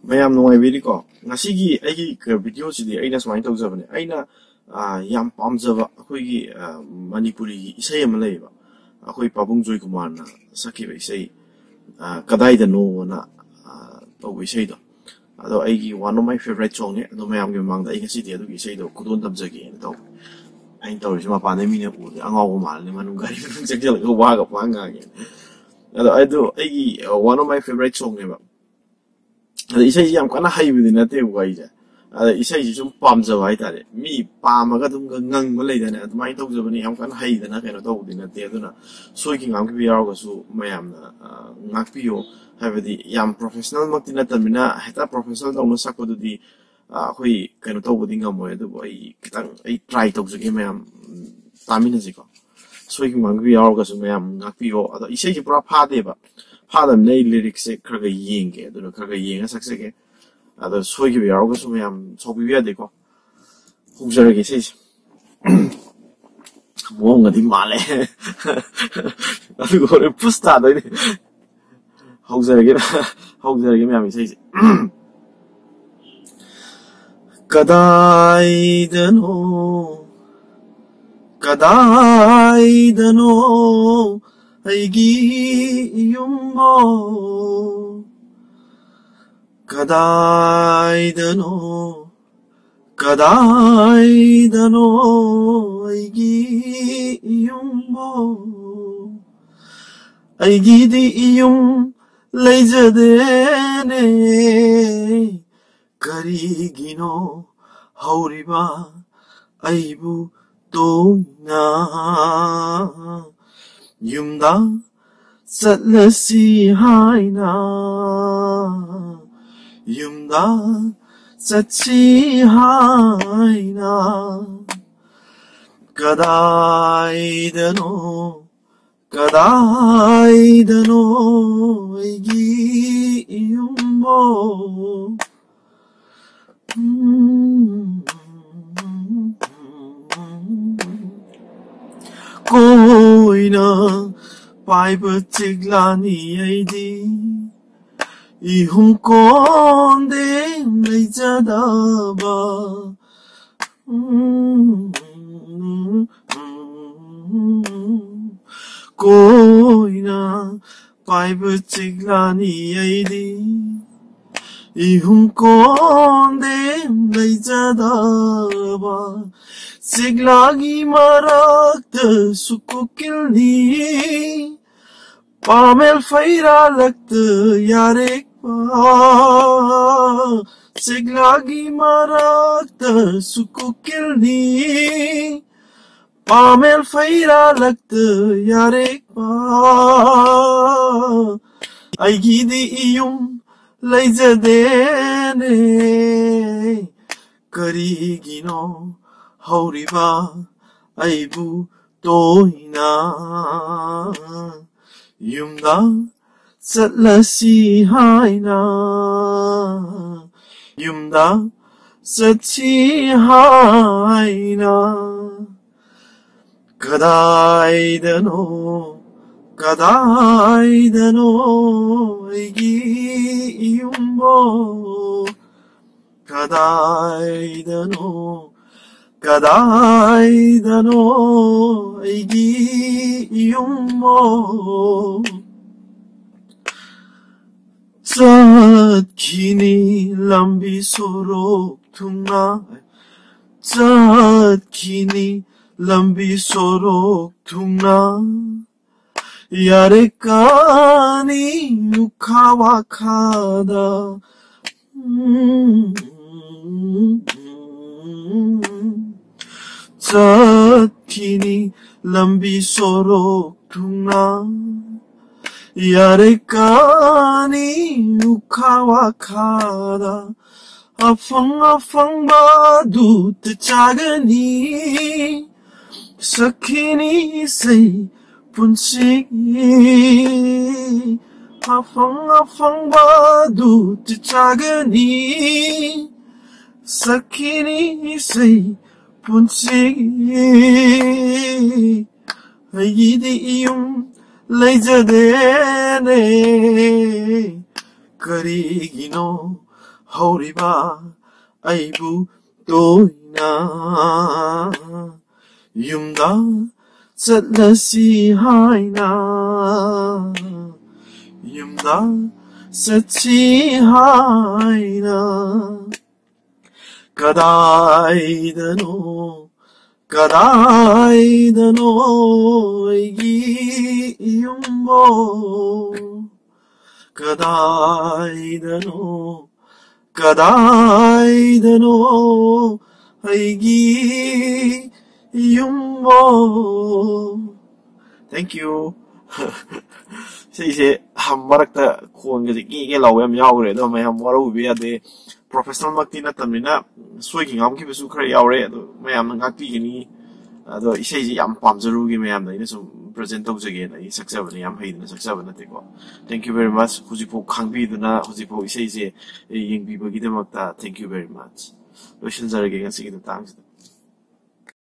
mayam nungai ko ngasi gi video sidi aina sumai tawjabane aina yam pamjaba akhoi manipuri isai ama leiba akhoi Pabung Joy Kumar na sakhiba isai kadai da no na to isai do ado aigi one of my favorite song ne ado mayam gi mangda ai ngasi de ado isai do kudon tamjagi ne to ain tawri ma pa ne mi ne pu angaw mal ne manung gari jagjal go wa ga panga ge ado aigi one of my favorite song ne ba isai yam kana haibudi nate waija isai sum pamjaba haitare mi pamaga dum ngang leidane admai tawjabani yam kana haidana kaino tawdi nate aduna soiki ngam ki yaw ga su mayam na ngakpiyo habidi yam professional makti natamina heta professional dawno sakodudi khoi kaino tawbudi ngamoy adu ai kitang ai try tawjage mayam tamina jiko soiki ngam ki yaw ga su mayam ngakpiyo ado isai ji pura phade ba Father Nay lyrics Kraga Ying, the Kraga Ying, a Saxake, other Swig Yargosum, so we had the go. Who's a says Wong at the Male. I got a pusta. How's there again? How's there again? Says Kadai the no Kadai the no. Aigi yumbo kadai dano aigi yumbo aigi di yum leijadene karigino hauriba aibu toina Yumda satlasi haina Yumda satsi haina Kadai dano Aigi yumbo Koina pai patigla ni aidi ihum konde leijadaba Koina pai patigla ni aidi ihum konde leijadaba Siglagi marakta sukukilni Pamel faira lakta yarek pa Siglagi marakta sukukilni Pamel faira lakta yarek pa Aigi di iyum leijadene Karigino Hauriba aibu toina Yumda satlasi haina Yumda satsi haina Kadai dano Aigi yumbo Kadai dano Kadai dano aigi yummo Zat kini lambi sorok tunga Zat kini lambi sorok tunga Yarekani ukawakada Kini lambi sorok tunga Yarekani ukawakada Afang badu tachagani Sakini say punsigi Afang badu tachagani Sakini say punsigi Aigi iyum leijadene karigino horiba aibu toina yumda satlasi haina yumda satsi haina kadaidano kadaidano aigi yumbo kadaidano kadaidano aigi yumbo. Thank you. Say marakta khon ge law yam yawre do mayam waro bi ade professional makti na tamina soi ki ngam ki besu khare yawre do mayam ngakti gini ado isei ji yam pamjaru gi mayam na ina sum present tau jage na success na yam haidna success na te ko. Thank you very much. Hujipo khangbi duna hujipo isei je yengbi bagi de makta. Thank you very much. Lotion jarage ga sigi da tang